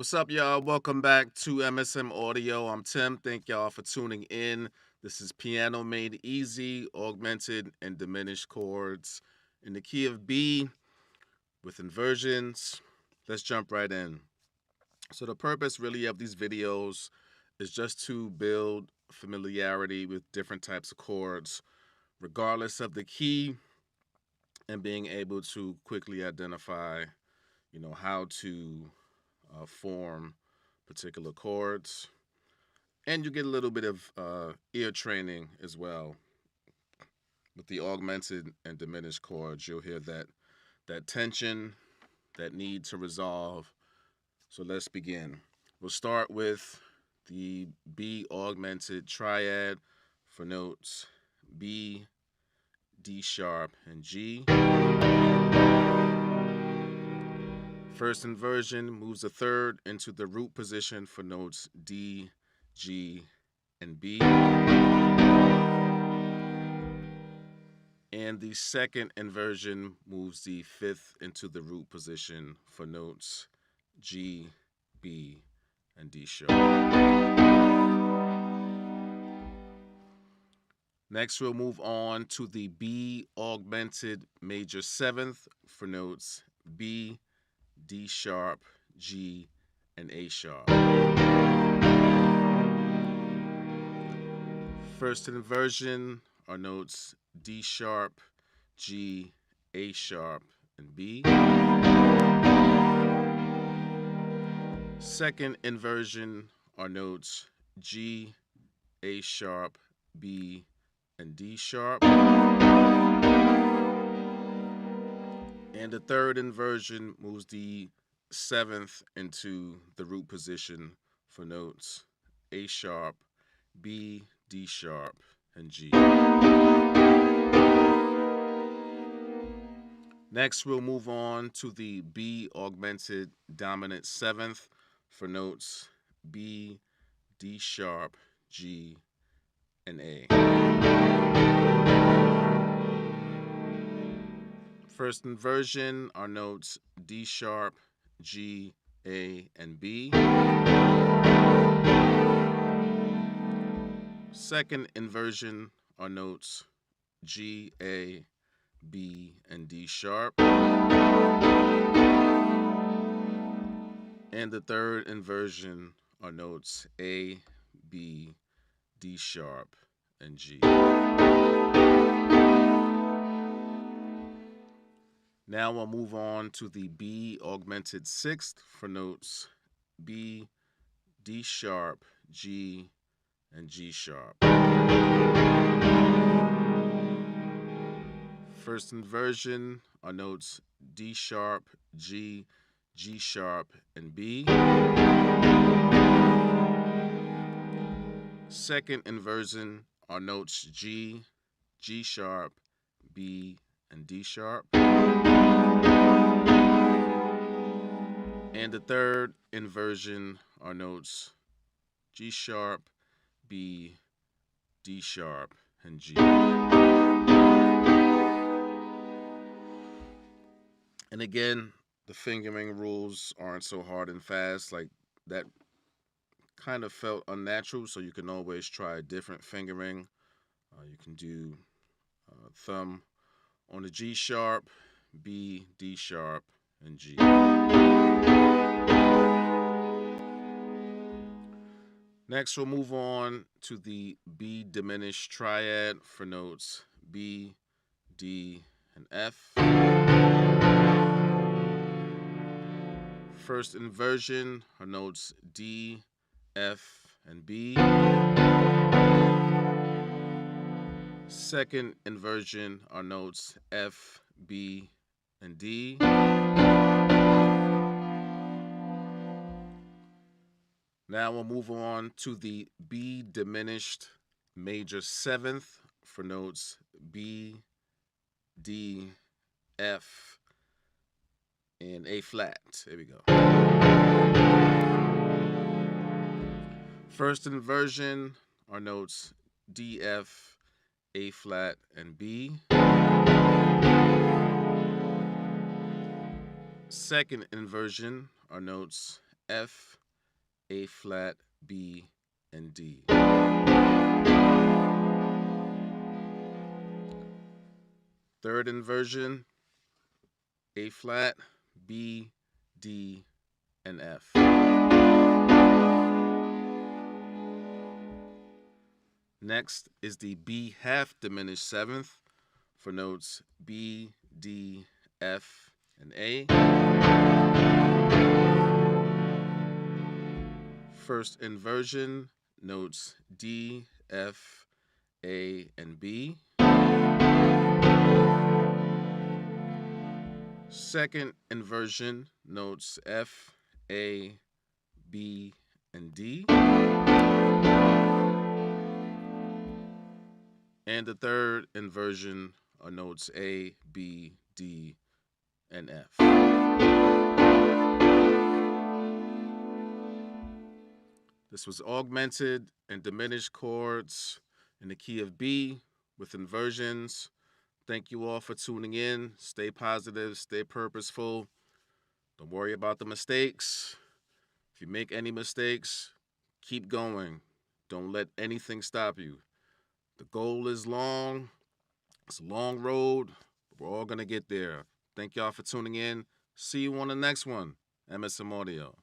What's up, y'all? Welcome back to MSM Audio. I'm Tim. Thank y'all for tuning in. This is Piano Made Easy, Augmented and Diminished Chords in the key of B with inversions. Let's jump right in. So the purpose really of these videos is just to build familiarity with different types of chords, regardless of the key, and being able to quickly identify, how to form particular chords. And you get a little bit of ear training as well. With the augmented and diminished chords, you'll hear that tension, that need to resolve. So let's begin. We'll start with the B augmented triad for notes B, D sharp, and G. First inversion moves the third into the root position for notes D, G, and B. And the second inversion moves the fifth into the root position for notes G, B, and D sharp. Next, we'll move on to the B augmented major seventh for notes B, D sharp, G, and A sharp. First inversion are notes D sharp, G, A sharp, and B. Second inversion are notes G, A sharp, B, and D sharp. And the third inversion moves the seventh into the root position for notes A sharp, B, D sharp, and G. Next, we'll move on to the B augmented dominant seventh for notes B, D sharp, G, and A. First inversion are notes D sharp, G, A, and B. Second inversion are notes G, A, B, and D sharp. And the third inversion are notes A, B, D sharp, and G. Now we'll move on to the B augmented sixth for notes B, D sharp, G, and G sharp. First inversion are notes D sharp, G, G sharp, and B. Second inversion are notes G, G sharp, B, and D sharp. And the third inversion are notes G sharp, B, D sharp, and G. And again, the fingering rules aren't so hard and fast. Like that kind of felt unnatural, so you can always try different fingering. You can do thumb on the G sharp, B, D sharp, and G. Next, we'll move on to the B diminished triad for notes B, D, and F. First inversion are notes D, F, and B. Second inversion are notes F, B, and D. Now we'll move on to the B diminished major seventh for notes B, D, F, and A flat. There we go. First inversion are notes D, F, A flat, and B. Second inversion are notes F, A flat, B, and D. Third inversion, A flat, B, D, and F. Next is the B half diminished seventh for notes B, D, F, and A. First inversion, notes D, F, A, and B. Second inversion, notes F, A, B, and D. And the third inversion are notes A, B, D, and F. This was augmented and diminished chords in the key of B with inversions. Thank you all for tuning in. Stay positive, stay purposeful. Don't worry about the mistakes. If you make any mistakes, keep going. Don't let anything stop you. The goal is long. It's a long road, but we're all going to get there. Thank y'all for tuning in. See you on the next one. MSM Audio.